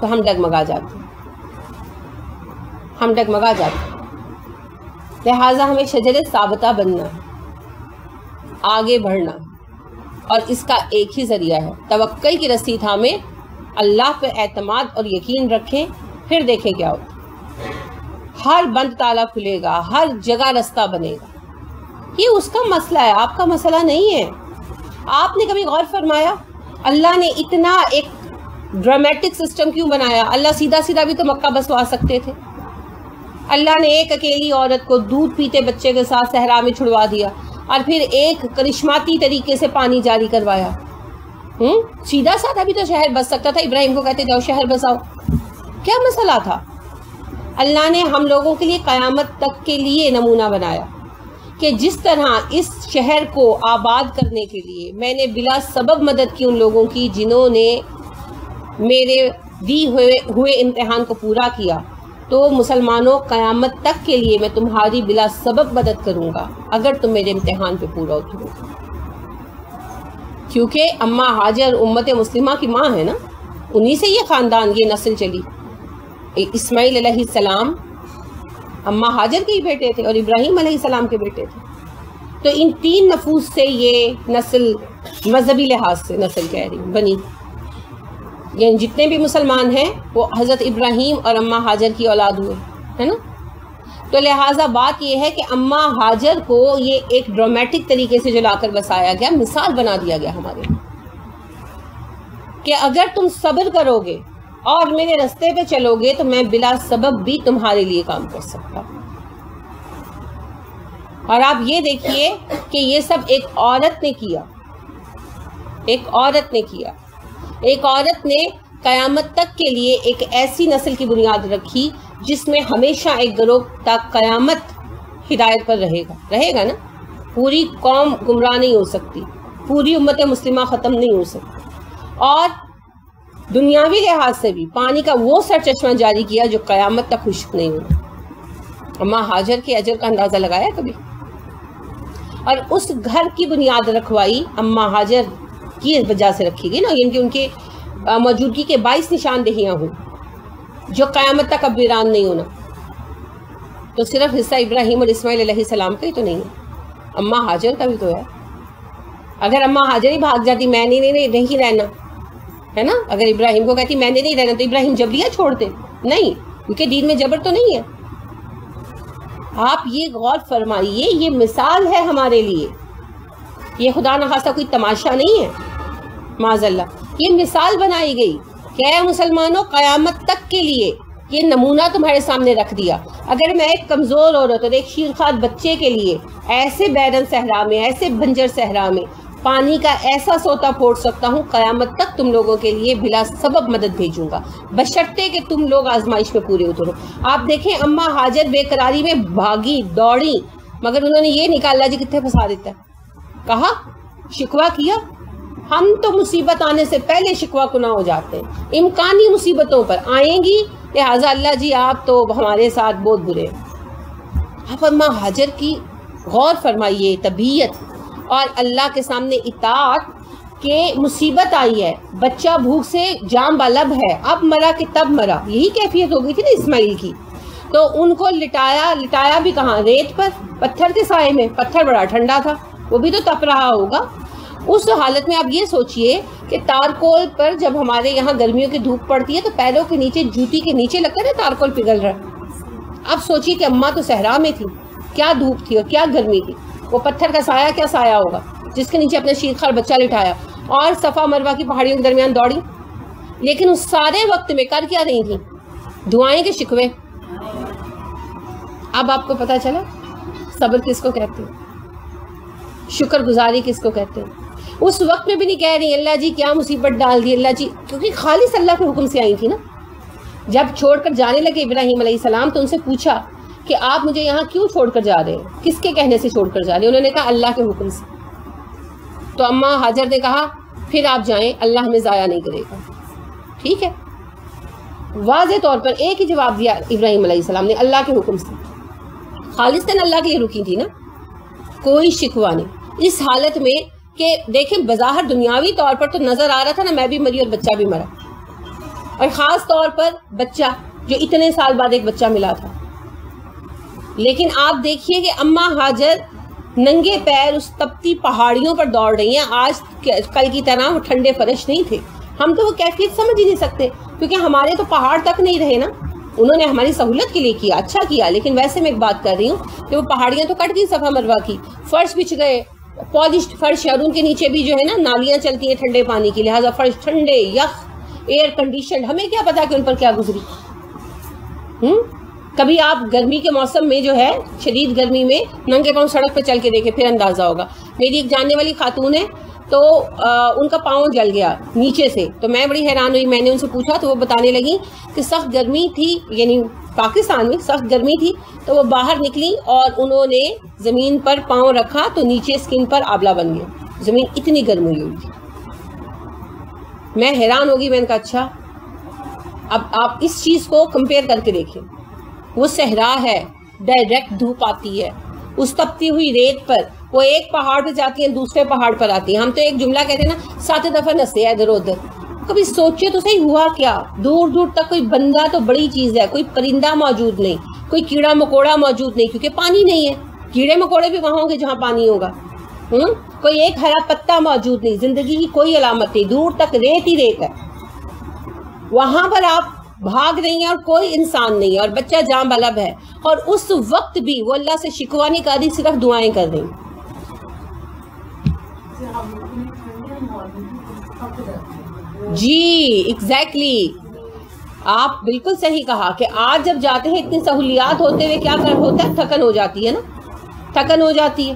تو ہم ڈگمگا جاتے لہٰذا ہمیں شجر ثابتہ بننا ہے، آگے بڑھنا، اور اس کا ایک ہی ذریعہ ہے توکل کی رسی تھامیں، اللہ پہ اعتماد اور یقین رکھیں، پھر دیکھیں کیا ہوتا۔ ہر بند تالا کھلے گا، ہر جگہ رستہ بنے گا۔ یہ اس کا مسئلہ ہے، آپ کا مسئلہ نہیں ہے۔ آپ نے کبھی غور فرمایا اللہ نے اتنا ایک ڈرامیٹک سسٹم کیوں بنایا؟ اللہ سیدھا سیدھا بھی تو مکہ بسوا سکتے تھے۔ اللہ نے ایک اکیلی عورت کو دودھ پیتے بچے کے ساتھ صحرا میں چھڑوا دیا، اور پھر ایک کرشماتی طریقے سے پانی جاری کروایا۔ سیدھا سادہ بھی تو شہر بس سکتا تھا، ابراہیم کو کہتے جاؤ شہر بساؤ، کیا مسئلہ تھا؟ اللہ نے ہم لوگوں کے لیے قیامت تک کے لیے نمونہ بنایا کہ جس طرح اس شہر کو آباد کرنے کے لیے میں نے بلا سبب مدد کی ان لوگوں کی جنہوں نے میرے دی ہوئے امتحان کو پورا کیا، تو مسلمانوں قیامت تک کے لیے میں تمہاری بلا سبب مدد کروں گا اگر تم میرے امتحان پہ پورا اترو۔ کیونکہ اماں ہاجر امت مسلمہ کی ماں ہے نا، انہی سے یہ خاندان، یہ نسل چلی۔ اسماعیل علیہ السلام اماں ہاجر کے ہی بیٹے تھے اور ابراہیم علیہ السلام کے بیٹے تھے، تو ان تین نفوس سے یہ نسل مذہبی لحاظ سے نسل کہہ رہی بنی، یعنی جتنے بھی مسلمان ہیں وہ حضرت ابراہیم اور اماں ہاجر کی اولاد ہوئے، ہے نا۔ تو لہٰذا بات یہ ہے کہ اماں ہاجر کو یہ ایک ڈرامیٹک طریقے سے جو لا کر بسایا گیا، مثال بنا دیا گیا ہمارے کہ اگر تم صبر کرو گے اور میرے رستے پہ چلو گے تو میں بلا سبب بھی تمہارے لیے کام کر سکتا ہوں۔ اور آپ یہ دیکھیے کہ یہ سب ایک عورت نے کیا، ایک عورت نے قیامت تک کے لیے ایک ایسی نسل کی بنیاد رکھی جس میں ہمیشہ ایک گروہ تک قیامت ہدایت پر رہے گا نا۔ پوری قوم گمراہ نہیں ہو سکتی، پوری امت مسلمہ ختم نہیں ہو سکتی، اور دنیاوی لحاظ سے بھی پانی کا وہ سر چشمہ جاری کیا جو قیامت تک خشک نہیں ہوگا۔ اماں ہاجر کے اجر کا اندازہ لگایا کبھی؟ اور اس گھر کی بنیاد رکھوائی اماں ہاجر کی وجہ سے رکھی گئی نا، یعنی کہ ان کے موجودگی کے 22 نشاندہیاں ہوں جو قیامت تک اب ویران نہیں ہونا۔ تو صرف حصہ ابراہیم اور اسماعیل علیہ السلام کا ہی تو نہیں ہے، اماں ہاجر کا بھی تو ہے۔ اگر اماں ہاجر ہی بھاگ جاتی میں نہیں رہنا، ہے نا، اگر ابراہیم کو کہتی میں نے نہیں رہنا تو ابراہیم جبریہ چھوڑتے؟ نہیں، کیونکہ دین میں جبر تو نہیں ہے۔ آپ یہ غور فرمائیے، یہ مثال ہے ہمارے لیے، یہ خدا نخواستہ کوئی تماشا نہیں ہے، معاذ اللہ، یہ مثال بنائی گئی کہ اے مسلمانوں قیامت تک کے لیے یہ نمونہ تمہارے سامنے رکھ دیا۔ اگر میں ایک کمزور عورت اور ایک شیرخوار بچے کے لیے ایسے بیرن صحرا میں، ایسے بنجر صحرا میں پانی کا ایسا سوتا پھوڑ سکتا ہوں، قیامت تک تم لوگوں کے لیے بلا سبب مدد بھیجوں گا، بشرطے کہ تم لوگ آزمائش میں پورے اترو۔ آپ دیکھیں اماں ہاجر بے قراری میں بھاگی دوڑی، مگر انہوں نے یہ نکالا جی کتنے پھنسا دیتا ہے، کہا شکوہ کیا۔ ہم تو مصیبت آنے سے پہلے شکوہ کناں ہو جاتے ہیں، امکانی مصیبتوں پر آئیں گی، لہٰذا اللہ جی آپ تو ہمارے ساتھ بہت برے ہیں۔ آپ اماں ہاجر کی غور فرمائیے طبیعت اور اللہ کے سامنے اطاعت، کہ مصیبت آئی ہے، بچہ بھوک سے جام بالب ہے، اب مرا کہ تب مرا، یہی کیفیت ہو گئی تھی نا اسماعیل کی۔ تو ان کو لٹایا بھی کہاں؟ ریت پر، پتھر کے سائے میں، پتھر بڑا ٹھنڈا تھا، وہ بھی تو تپ رہا ہوگا۔ اس حالت میں آپ یہ سوچئے کہ تارکول پر جب ہمارے یہاں گرمیوں کی دھوپ پڑتی ہے تو پیروں کے نیچے، جوتی کے نیچے لگتا ہے نا تارکول پگھل رہا۔ اب سوچئے کہ اماں تو صحرا میں تھی، کیا دھوپ تھی اور کیا گرمی تھی، وہ پتھر کا سایہ کیا سایہ ہوگا جس کے نیچے اپنا شیرخوار بچہ لٹایا، اور صفا مروہ کی پہاڑیوں کے درمیان دوڑی۔ لیکن اس سارے وقت میں کر کیا رہی تھی؟ دعائیں کے شکوے۔ اب آپ کو پتہ چلا صبر کس کو کہتے ہیں، شکر گزاری کس کو کہتے ہیں۔ اس وقت میں بھی نہیں کہہ رہی اللہ جی کیا مصیبت ڈال دی اللہ جی، کیونکہ خالص اللہ کے حکم سے آئی تھی نا۔ جب چھوڑ کر جانے لگے ابراہیم علیہ السلام تو ان سے پوچھا کہ آپ مجھے یہاں کیوں چھوڑ کر جا رہے ہیں، کس کے کہنے سے چھوڑ کر جا رہے ہیں؟ انہوں نے کہا اللہ کے حکم سے۔ تو اماں ہاجر نے کہا پھر آپ جائیں، اللہ ہمیں ضائع نہیں کرے گا۔ ٹھیک ہے، واضح طور پر ایک ہی جواب دیا ابراہیم علیہ السلام نے، اللہ کے حکم سے۔ خالصتاً اللہ کے لیے رکی تھی نا، کوئی شکوہ نہیں۔ اس حالت میں کہ دیکھیں بظاہر دنیاوی طور پر تو نظر آ رہا تھا نا میں بھی مری اور بچہ بھی مرا، اور خاص طور پر بچہ، جو اتنے سال بعد ایک بچہ ملا تھا. لیکن آپ دیکھیے کہ اماں ہاجر ننگے پیر اس تپتی پہاڑیوں پر دوڑ رہی ہیں. آج کل کی طرح وہ ٹھنڈے فرش نہیں تھے. ہم تو وہ کیفیت سمجھ ہی نہیں سکتے، کیونکہ ہمارے تو پہاڑ تک نہیں رہے نا. انہوں نے ہماری سہولت کے لیے کیا، اچھا کیا، لیکن ویسے میں ایک بات کر رہی ہوں کہ وہ پہاڑیاں تو کٹ گئی صفا مروا کی، فرش بچھ گئے، پالشڈ فرش ہے، اور ان کے نیچے بھی جو ہے نا نالیاں چلتی ہیں ٹھنڈے پانی کی، لہٰذا فرش ٹھنڈے، یخ، ایئر کنڈیشنڈ. ہمیں کیا پتا کہ ان پر کیا گزری. کبھی آپ گرمی کے موسم میں جو ہے شدید گرمی میں ننگے پاؤں سڑک پہ چل کے دیکھیں، پھر اندازہ ہوگا. میری ایک جاننے والی خاتون ہے، تو ان کا پاؤں جل گیا نیچے سے، تو میں بڑی حیران ہوئی. میں نے ان سے پوچھا تو وہ بتانے لگی کہ سخت گرمی تھی، یعنی پاکستان میں سخت گرمی تھی، تو وہ باہر نکلی اور انہوں نے زمین پر پاؤں رکھا تو نیچے اسکن پر آبلہ بن گیا. زمین اتنی گرم ہوئی تھی. میں حیران ہوگی. میں نے کہا اچھا، اب آپ اس چیز کو کمپیئر کر کے دیکھیں. وہ صحرا ہے، ڈائریکٹ دھوپ آتی ہے اس تپتی ہوئی ریت پر، وہ ایک پہاڑ پہ جاتی ہیں دوسرے پہاڑ پر آتی ہیں. ہم تو ایک جملہ کہتے ہیں نا 7 دفعہ نسے ادھر ادھر. کبھی سوچے تو صحیح ہوا کیا. دور دور تک کوئی بندہ تو بڑی چیز ہے، کوئی پرندہ موجود نہیں، کوئی کیڑا مکوڑا موجود نہیں، کیونکہ پانی نہیں ہے. کیڑے مکوڑے بھی وہاں ہوں گے جہاں پانی ہوگا. کوئی ایک ہرا پتا موجود نہیں، زندگی کی کوئی علامت نہیں، دور تک ریت ہی ریت ہے. وہاں پر آپ بھاگ رہی ہیں اور کوئی انسان نہیں ہے، اور بچہ جاں بلب ہے، اور اس وقت بھی وہ اللہ سے شکوہ نہیں کر رہی، صرف دعائیں کر رہی. جی ایگزیکٹلی، آپ بالکل صحیح کہا کہ آج جب جاتے ہیں اتنی سہولیات ہوتے ہوئے کیا ہوتا ہے، تھکن ہو جاتی ہے نا، تھکن ہو جاتی ہے.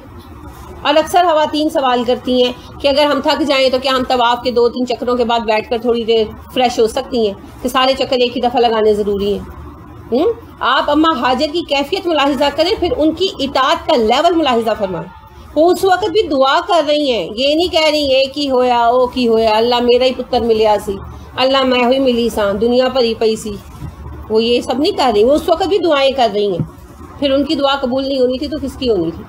اور اکثر خواتین سوال کرتی ہیں کہ اگر ہم تھک جائیں تو کیا ہم طواف کے 2-3 چکروں کے بعد بیٹھ کر تھوڑی دیر فریش ہو سکتی ہیں، کہ سارے چکر ایک ہی دفعہ لگانے ضروری ہیں. آپ اماں ہاجر کی کیفیت ملاحظہ کریں، پھر ان کی اطاعت کا لیول ملاحظہ فرمائیں. وہ اس وقت بھی دعا کر رہی ہیں، یہ نہیں کہہ رہی اے کی ہویا او کی ہویا، اللہ میرا ہی پتر ملیا سی، اللہ میں ہوئی ملی سان، دنیا پر ہی پئی سی. وہ یہ سب نہیں کر رہی، وہ اس وقت بھی دعائیں کر رہی ہیں. پھر ان کی دعا قبول نہیں ہونی تھی تو کس کی ہونی تھی.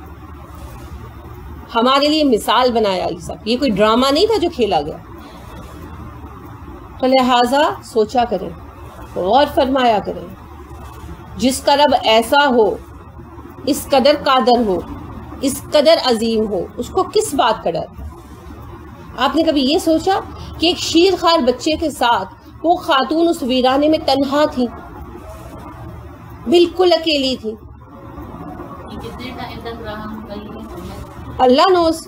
ہمارے لیے مثال بنایا یہ سب، یہ کوئی ڈرامہ نہیں تھا جو کھیلا گیا. تو لہٰذا سوچا کریں، غور فرمایا کریں. جس کا رب ایسا ہو، اس قدر قادر ہو، اس قدر عظیم ہو، اس کو کس بات کا ڈر. آپ نے کبھی یہ سوچا کہ ایک شیر خوار بچے کے ساتھ وہ خاتون اس ویرانے میں تنہا تھی، بالکل اکیلی تھی. اللہ نوز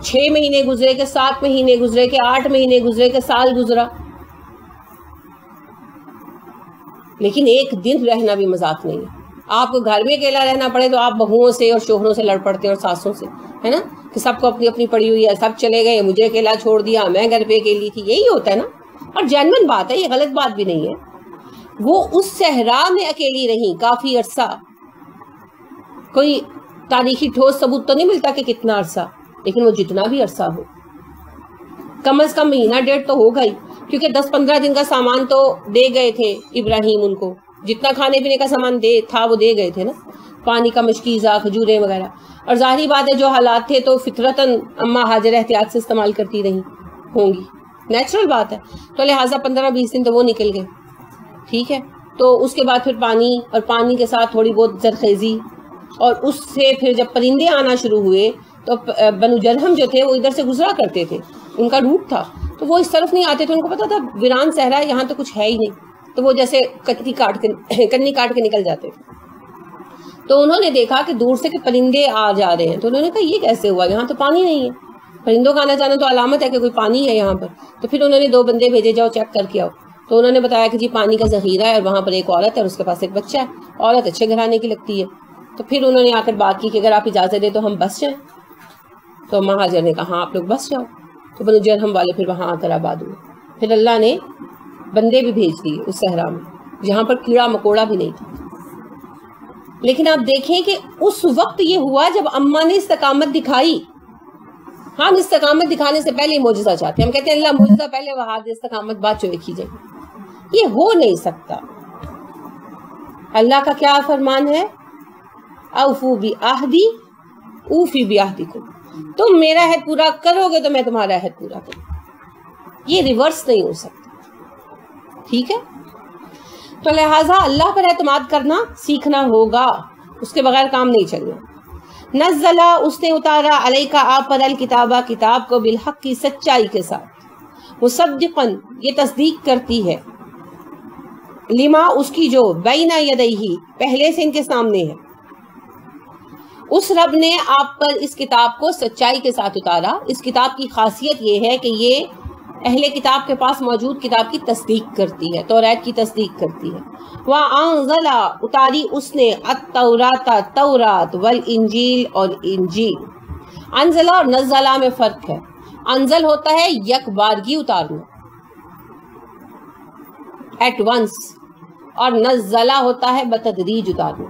6 مہینے گزرے کہ 7 مہینے گزرے کہ 8 مہینے گزرے کہ سال گزرا، لیکن ایک دن رہنا بھی مذاق نہیں ہے. آپ کو گھر میں اکیلا رہنا پڑے تو آپ بہوؤں سے اور شوہروں سے لڑ پڑتے ہیں اور ساسوں سے، ہے نا، کہ سب کو اپنی اپنی پڑی ہوئی ہے، سب چلے گئے، مجھے اکیلا چھوڑ دیا، میں گھر پہ اکیلی تھی. یہی ہوتا ہے نا، اور جینوین بات ہے، یہ غلط بات بھی نہیں ہے. وہ اس صحرا میں اکیلی رہی کافی عرصہ. کوئی تاریخی ٹھوس ثبوت تو نہیں ملتا کہ کتنا عرصہ، لیکن وہ جتنا بھی عرصہ ہو، کم از کم مہینہ ڈیڑھ تو ہوگا ہی، کیونکہ 10-15 دن کا سامان تو دے گئے تھے ابراہیم ان کو. جتنا کھانے پینے کا سامان تھا وہ دے گئے تھے نا، پانی کا مشکیزہ، کھجوریں وغیرہ. اور ظاہری بات ہے جو حالات تھے تو فطرتاً اماں ہاجر احتیاط سے استعمال کرتی رہی ہوں گی، نیچرل بات ہے. تو لہٰذا 15-20 دن تو وہ نکل گئے. ٹھیک ہے، تو اس کے بعد پھر پانی، اور پانی کے ساتھ تھوڑی بہت زرخیزی، اور اس سے پھر جب پرندے آنا شروع ہوئے تو بنو جرہم جو تھے وہ ادھر سے گزرا کرتے تھے، ان کا روٹ تھا، تو وہ اس طرف نہیں آتے تھے. ان کو پتا تھا ویران صحرا ہے، یہاں تو کچھ ہے ہی نہیں، تو وہ جیسے کنی کاٹ کے نکل جاتے تھے. تو انہوں نے دیکھا کہ دور سے کہ پرندے آ جا رہے ہیں، تو انہوں نے کہا یہ کیسے ہوا، یہاں تو پانی نہیں ہے. پرندوں کا آنا جانا تو علامت ہے کہ کوئی پانی ہے یہاں پر. تو پھر انہوں نے 2 بندے بھیجے، جاؤ چیک کر کے آؤ. تو انہوں نے بتایا کہ جی پانی کا ذخیرہ ہے، اور وہاں پر ایک عورت ہے اور اس کے پاس ایک بچہ ہے. عورت اچھے گھرانے کی لگتی ہے. تو پھر انہوں نے آ کر بات کی کہ اگر آپ اجازت دیں تو ہم بس جائیں. تو اماں ہاجر نے کہا ہاں آپ لوگ بس جاؤ. تو بنو جرہم والے پھر وہاں آ کر آباد ہوئے. پھر اللہ نے بندے بھی بھیج دیے اس صحرا میں جہاں پر کیڑا مکوڑا بھی نہیں تھا. لیکن آپ دیکھیں کہ اس وقت یہ ہوا جب اماں نے استقامت دکھائی. ہم استقامت دکھانے سے پہلے معجزہ چاہتے ہیں، ہم کہتے ہیں اللہ معجزہ پہلے وہاں دے، استقامت بعد چو دیکھی جائے. یہ ہو نہیں سکتا. اللہ کا کیا فرمان ہے، اوفو بعہدی اوفی بعہدکم، تم میرا عہد پورا کرو گے تو میں تمہارا عہد پورا کروں. یہ ریورس نہیں ہو سکتا. ٹھیک ہے، تو لہٰذا اللہ پر اعتماد کرنا سیکھنا ہوگا، اس کے بغیر کام نہیں چلنا۔ نزلہ اس نے اتارا علیک آپ پر الکتابہ کتاب کو بالحق کی سچائی کے ساتھ، مصدقاً یہ تصدیق کرتی ہے، لما اس کی جو بین یدیہ پہلے سے ان کے سامنے ہے۔ اس رب نے آپ پر اس کتاب کو سچائی کے ساتھ اتارا۔ اس کتاب کی خاصیت یہ ہے کہ یہ اہل کتاب کے پاس موجود کتاب کی تصدیق کرتی ہے، توریت کی تصدیق کرتی ہے۔ وَأَنزَلَ اتاری اس نے التوراۃ تورات والانجیل اور انجیل۔ انزلہ اور نزلہ میں فرق ہے۔ انزل ہوتا ہے یک بارگی اتارنا، ایٹ ونس، اور نزلہ ہوتا ہے بتدریج اتارنا،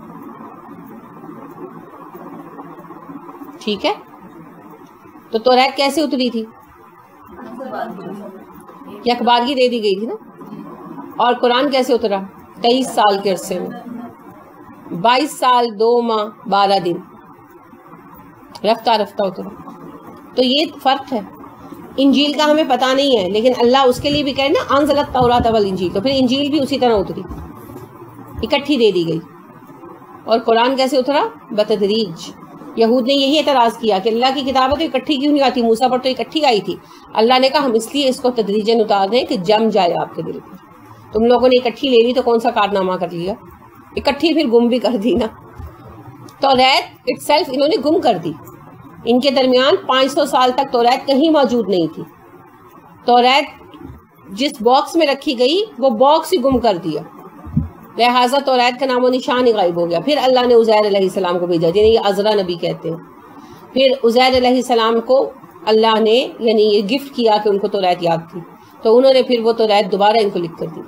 ٹھیک ہے۔ تو توریت کیسے اتری تھی؟ یک بارگی دے دی گئی تھی نا۔ اور قرآن کیسے اترا؟ 23 سال کے عرصے میں، 22 سال 2 ماہ 12 دن، رفتہ رفتہ اترا۔ تو یہ فرق ہے۔ انجیل کا ہمیں پتہ نہیں ہے، لیکن اللہ اس کے لیے بھی کہے نا انزل التوراۃ والانجیل، تو پھر انجیل بھی اسی طرح اتری، اکٹھی دے دی گئی۔ اور قرآن کیسے اترا؟ بتدریج۔ یہود نے یہی اعتراض کیا کہ اللہ کی کتابیں تو اکٹھی کیوں نہیں آتی، موسیٰ پر تو اکٹھی آئی تھی۔ اللہ نے کہا ہم اس لیے اس کو تدریجاً اتار دیں کہ جم جائے آپ کے دل پر۔ تم لوگوں نے اکٹھی لے لی تو کون سا کارنامہ کر لیا، اکٹھی پھر گم بھی کر دی نا۔ توریت اٹ سیلف انہوں نے گم کر دی۔ ان کے درمیان 500 سال تک توریت کہیں موجود نہیں تھی۔ توریت جس باکس میں رکھی گئی وہ باکس ہی گم کر دیا، لہٰذا توریت کا نام و نشان ہی غائب ہو گیا۔ پھر اللہ نے عزیر علیہ السلام کو بھیجا، جنہیں یہ عزرا نبی کہتے ہیں۔ پھر عزیر علیہ السلام کو اللہ نے یعنی یہ گفٹ کیا کہ ان کو توریت یاد تھی، تو انہوں نے پھر وہ توریت دوبارہ ان کو لکھ کر دی،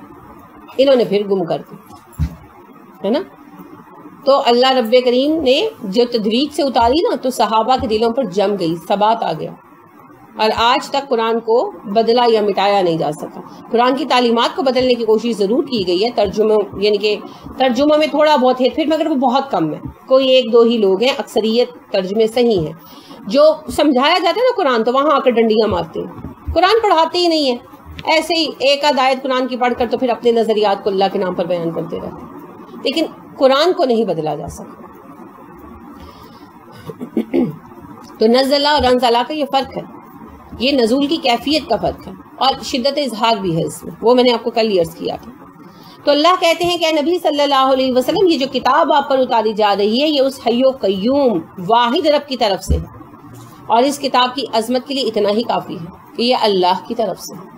انہوں نے پھر گم کر دی، ہے نا۔ تو اللہ رب کریم نے جو تدریج سے اتاری نا، تو صحابہ کے دلوں پر جم گئی، ثبات آ گیا، اور آج تک قرآن کو بدلا یا مٹایا نہیں جا سکا۔ قرآن کی تعلیمات کو بدلنے کی کوشش ضرور کی گئی ہے، ترجمہ یعنی کہ ترجمہ میں تھوڑا بہت ہیر پھیر، مگر وہ بہت کم ہے، کوئی 1-2 ہی لوگ ہیں، اکثریت ترجمے صحیح ہیں۔ جو سمجھایا جاتا ہے نا قرآن، تو وہاں آ کر ڈنڈیاں مارتے ہیں، قرآن پڑھاتے ہی نہیں ہیں، ایسے ہی ایک آدھ آیت قرآن کی پڑھ کر تو پھر اپنے نظریات کو اللہ کے نام پر بیان کرتے رہتے ہیں، لیکن قرآن کو نہیں بدلا جا سکتا۔ تو نزلہ اور انزلہ کا یہ فرق ہے، یہ نزول کی کیفیت کا فرق ہے، اور شدت اظہار بھی ہے اس میں، وہ میں نے آپ کو کل عرض کیا تھا۔ تو اللہ کہتے ہیں کہ اے نبی صلی اللہ علیہ وسلم، یہ جو کتاب آپ پر اتاری جا رہی ہے یہ اس حی و قیوم واحد رب کی طرف سے ہے، اور اس کتاب کی عظمت کے لیے اتنا ہی کافی ہے کہ یہ اللہ کی طرف سے ہے۔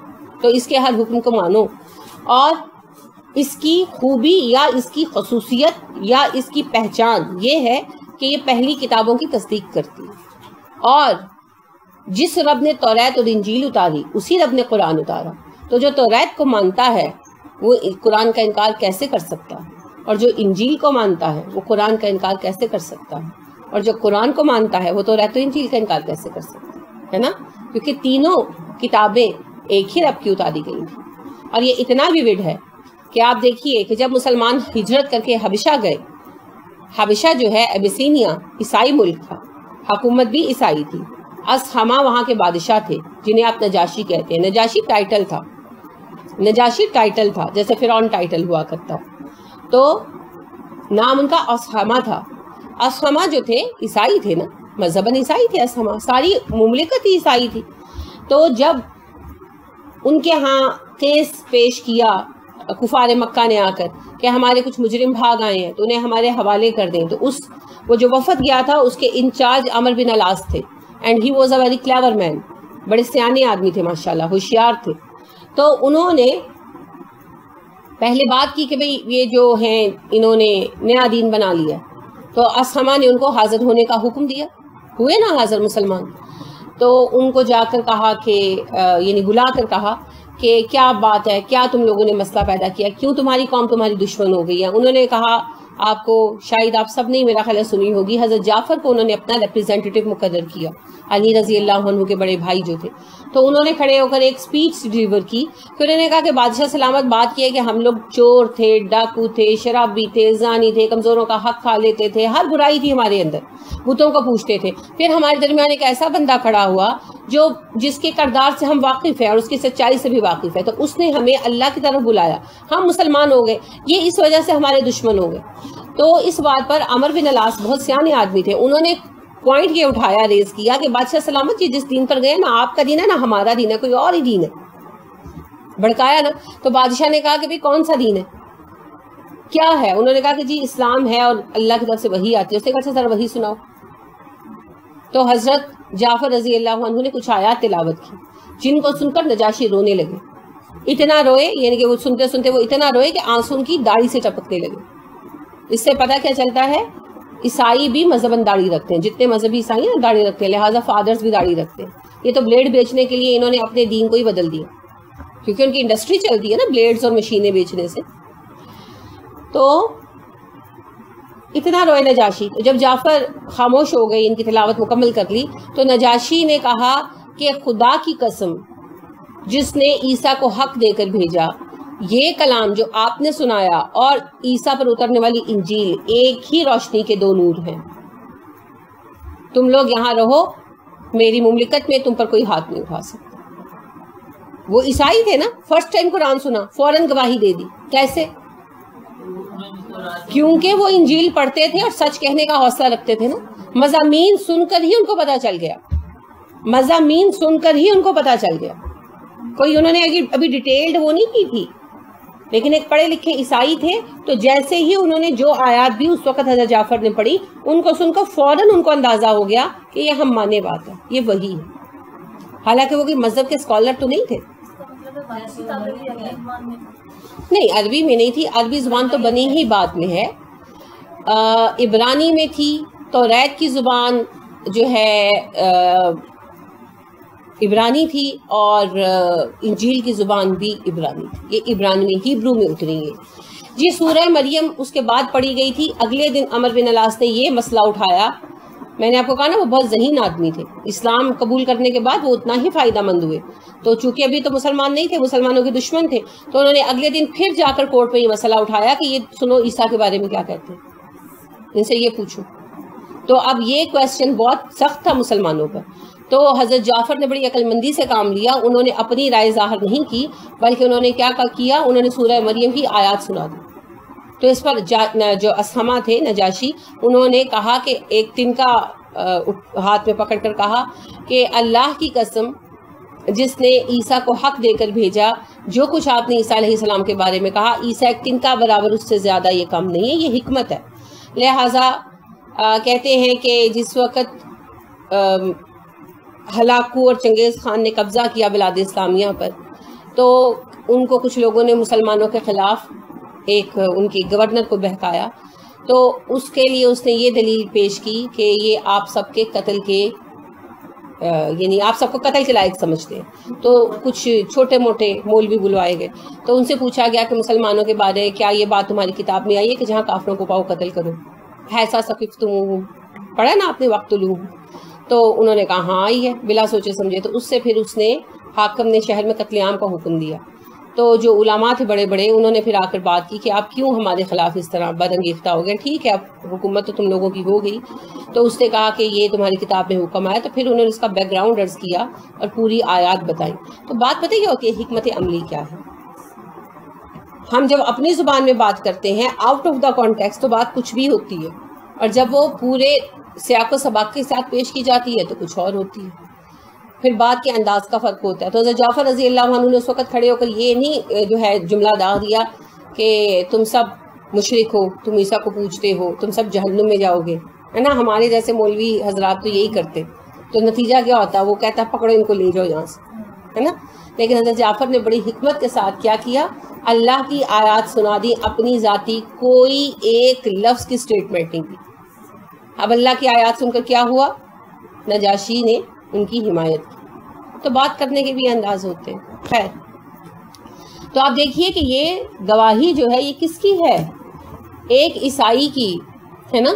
تو اس کے ہر حکم کو مانو، اور اس کی خوبی یا اس کی خصوصیت یا اس کی پہچان یہ ہے کہ یہ پہلی کتابوں کی تصدیق کرتی ہے، اور جس رب نے توریت اور انجیل اتاری اسی رب نے قرآن اتارا۔ تو جو توریت کو مانتا ہے وہ قرآن کا انکار کیسے کر سکتا ہے، اور جو انجیل کو مانتا ہے وہ قرآن کا انکار کیسے کر سکتا ہے، اور جو قرآن کو مانتا ہے وہ توریت و انجیل کا انکار کیسے کر سکتا ہے نا، کیونکہ تینوں کتابیں ایک ہی رب کی اتاری گئی تھیں۔ اور یہ اتنا ویوڈ ہے کہ آپ دیکھیے کہ جب مسلمان ہجرت کر کے حبشہ گئے، حبشہ جو ہے ابیسینیا عیسائی ملک تھا، حکومت بھی عیسائی تھی، اسحما وہاں کے بادشاہ تھے جنہیں آپ نجاشی کہتے ہیں۔ نجاشی ٹائٹل تھا، نجاشی ٹائٹل تھا، جیسے فرعون ٹائٹل ہوا کرتا، تو نام ان کا اسحما تھا۔ اسحما جو تھے عیسائی تھے نا، مذہباً عیسائی تھے اسحما، ساری مملکت ہی عیسائی تھی۔ تو جب ان کے ہاں کیس پیش کیا کفار مکہ نے آ کر کہ ہمارے کچھ مجرم بھاگ آئے ہیں تو انہیں ہمارے حوالے کر دیں، تو وہ جو وفد گیا تھا اس کے انچارج عمر بن الاس تھے، and he was a very clever man, بڑے سیانے آدمی تھے ماشاءاللہ، ہوشیار تھے۔ تو انہوں نے پہلے بات کی کہ بھئی یہ جو ہیں انہوں نے نیا دین بنا لیا، تو اسحما نے ان کو حاضر ہونے کا حکم دیا، ہوئے نا حاضر مسلمان۔ تو ان کو جا کر کہا کہ یعنی بلا کر کہا کہ کیا بات ہے، کیا تم لوگوں نے مسئلہ پیدا کیا، کیوں تمہاری قوم تمہاری دشمن ہو گئی ہے؟ انہوں نے کہا آپ کو شاید آپ سب نے میرا خیال سنی ہوگی، حضرت جعفر کو انہوں نے اپنا ریپریزنٹیٹو مقرر کیا، علی رضی اللہ عنہ کے بڑے بھائی جو تھے، تو انہوں نے کھڑے ہو کر ایک سپیچ ڈلیور کی کہ انہوں نے کہا کہ بادشاہ سلامت بات یہ ہے کہ ہم لوگ چور تھے، ڈاکو تھے، شرابی تھے، زانی تھے، کمزوروں کا حق کھا لیتے تھے، ہر برائی تھی ہمارے اندر، بتوں کو پوچھتے تھے، پھر ہمارے درمیان ایک ایسا بندہ کھڑا ہوا جس کے کردار سے ہم واقف ہیں اور اس کی سچائی سے بھی واقف ہے، تو اس نے ہمیں اللہ کی طرف بلایا، ہم مسلمان ہو گئے، یہ اس وجہ سے ہمارے دشمن ہو گئے۔ تو اس بات پر عمر بن العاص بہت سیانے آدمی تھے، انہوں نے پوائنٹ یہ اٹھایا، ریز کیا کہ بادشاہ سلامت یہ جس دین پر گئے نہ آپ کا دین ہے نہ ہمارا دین ہے، کوئی اور ہی دین ہے، بھڑکایا نا۔ تو بادشاہ نے کہا کہ بھئی کون سا دین ہے، کیا ہے؟ انہوں نے کہا کہ جی اسلام ہے اور اللہ کی طرف سے وحی آتی ہے۔ اس نے کہا ذرا وحی سناؤ۔ تو حضرت جعفر رضی اللہ عنہ نے کچھ آیات تلاوت کی جن کو سن کر نجاشی رونے لگے، اتنا روئے، یعنی کہ وہ سنتے سنتے وہ اتنا روئے کہ آنسو ان کی داڑھی سے ٹپکنے لگے۔ اس سے پتہ کیا چلتا ہے، عیسائی بھی مذہباً داڑھی رکھتے ہیں، جتنے مذہبی عیسائی ہیں داڑھی رکھتے ہیں، لہٰذا فادرز بھی داڑھی رکھتے ہیں۔ یہ تو بلیڈ بیچنے کے لیے انہوں نے اپنے دین کو ہی بدل دیا، کیونکہ ان کی انڈسٹری چلتی ہے نا بلیڈز اور مشینیں بیچنے سے۔ تو اتنا روئے نجاشی۔ جب جعفر خاموش ہو گئی، ان کی تلاوت مکمل کر لی، تو نجاشی نے کہا کہ خدا کی قسم جس نے عیسیٰ کو حق دے کر بھیجا، یہ کلام جو آپ نے سنایا اور عیسیٰ پر اترنے والی انجیل ایک ہی روشنی کے دو نور ہیں، تم لوگ یہاں رہو، میری مملکت میں تم پر کوئی ہاتھ نہیں اٹھا سکتا۔ وہ عیسائی تھے نا، فرسٹ ٹائم قرآن سنا، فوراً گواہی دے دی۔ کیسے؟ کیونکہ وہ انجیل پڑھتے تھے اور سچ کہنے کا حوصلہ رکھتے تھے نا۔ مضامین سن کر ہی ان کو پتا چل گیا، مضامین سن کر ہی ان کو پتا چل گیا، کوئی انہوں نے ابھی ڈیٹیلڈ وہ نہیں کی تھی، لیکن ایک پڑھے لکھے عیسائی تھے، تو جیسے ہی انہوں نے جو آیات بھی اس وقت حضرت جعفر نے پڑھی، ان کو سن کر فوراً ان کو اندازہ ہو گیا کہ یہ ہم مانے بات ہے، یہ وہی ہے۔ حالانکہ وہ کوئی مذہب کے اسکالر تو نہیں تھے، نہیں عربی میں نہیں تھی، عربی زبان تو بنی ہی بعد میں ہے، عبرانی میں تھی، توریت کی زبان جو ہے عبرانی تھی، اور انجیل کی زبان بھی عبرانی تھی، یہ عبرانی میں ہیبرو میں اتری ہے۔ جی سورہ مریم اس کے بعد پڑھی گئی تھی۔ اگلے دن عمر بن العاص نے یہ مسئلہ اٹھایا، میں نے آپ کو کہا نا وہ بہت ذہین آدمی تھے، اسلام قبول کرنے کے بعد وہ اتنا ہی فائدہ مند ہوئے، تو چونکہ ابھی تو مسلمان نہیں تھے، مسلمانوں کے دشمن تھے، تو انہوں نے اگلے دن پھر جا کر کورٹ میں یہ مسئلہ اٹھایا کہ یہ سنو عیسیٰ کے بارے میں کیا کہتے ہیں، ان سے یہ پوچھو۔ تو اب یہ کویسچن بہت سخت تھا مسلمانوں پر، تو حضرت جعفر نے بڑی عقل مندی سے کام لیا، انہوں نے اپنی رائے ظاہر نہیں کی، بلکہ انہوں نے کیا کیا، انہوں نے سورہ مریم کی آیات سنا دی۔ تو اس پر جو اسحمہ تھے نجاشی، انہوں نے کہا کہ ایک تنکا ہاتھ میں پکڑ کر کہا کہ اللہ کی قسم جس نے عیسیٰ کو حق دے کر بھیجا، جو کچھ آپ نے عیسیٰ علیہ السلام کے بارے میں کہا، عیسیٰ ایک تنکا برابر، اس سے زیادہ یہ کم نہیں ہے، یہ حکمت ہے۔ لہٰذا کہتے ہیں کہ جس وقت ہلاکو اور چنگیز خان نے قبضہ کیا بلاد اسلامیہ پر، تو ان کو کچھ لوگوں نے مسلمانوں کے خلاف ایک ان کے گورنر کو بہکایا، تو اس کے لیے اس نے یہ دلیل پیش کی کہ یہ آپ سب کے قتل کے یعنی آپ سب کو قتل کے لائق سمجھتے ہیں۔ تو کچھ چھوٹے موٹے مولوی بلوائے گئے، تو ان سے پوچھا گیا کہ مسلمانوں کے بارے کیا یہ بات تمہاری کتاب میں آئی ہے کہ جہاں کافروں کو پاؤ قتل کرو؟ ایسا سقفتم پڑھا نا آپ نے وقتلوہ؟ تو انہوں نے کہا ہاں آئی ہے، بلا سوچے سمجھے۔ تو اس سے پھر اس نے حاکم نے شہر میں قتل عام کا حکم دیا۔ تو جو علماء تھے بڑے بڑے، انہوں نے پھر آ کر بات کی کہ آپ کیوں ہمارے خلاف اس طرح بدانگیختہ ہو گئے؟ ٹھیک ہے اب حکومت تو تم لوگوں کی ہو گئی۔ تو اس نے کہا کہ یہ تمہاری کتاب میں حکم آیا، تو پھر انہوں نے اس کا بیک گراؤنڈ عرض کیا اور پوری آیات بتائیں۔ تو بات پتہ کیا ہوتی ہے، حکمت عملی کیا ہے؟ ہم جب اپنی زبان میں بات کرتے ہیں آؤٹ آف دا کانٹیکسٹ تو بات کچھ بھی ہوتی ہے، اور جب وہ پورے سیاق و سباق کے ساتھ پیش کی جاتی ہے تو کچھ اور ہوتی ہے، پھر بات کے انداز کا فرق ہوتا ہے۔ تو حضرت جعفر رضی اللہ عنہ نے اس وقت کھڑے ہو کر یہ نہیں جو ہے جملہ داغ دیا کہ تم سب مشرک ہو، تم عیسیٰ کو پوجتے ہو، تم سب جہنم میں جاؤ گے، ہے نا۔ ہمارے جیسے مولوی حضرات تو یہی کرتے، تو نتیجہ کیا ہوتا ہے، وہ کہتا ہے پکڑو ان کو لے جاؤ یہاں سے، ہے نا۔ لیکن حضرت جعفر نے بڑی حکمت کے ساتھ کیا کیا، اللہ کی آیات سنا دی، اپنی ذاتی کوئی ایک لفظ کی اسٹیٹمنٹ نہیں دی۔ اب اللہ کی آیات سن کر کیا ہوا، نجاشی نے ان کی حمایت کی۔ تو بات کرنے کے بھی انداز ہوتے ہیں۔ خیر، تو آپ دیکھیے کہ یہ گواہی جو ہے یہ کس کی ہے؟ ایک عیسائی کی، ہے نا،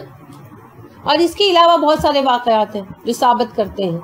اور اس کے علاوہ بہت سارے واقعات ہیں جو ثابت کرتے ہیں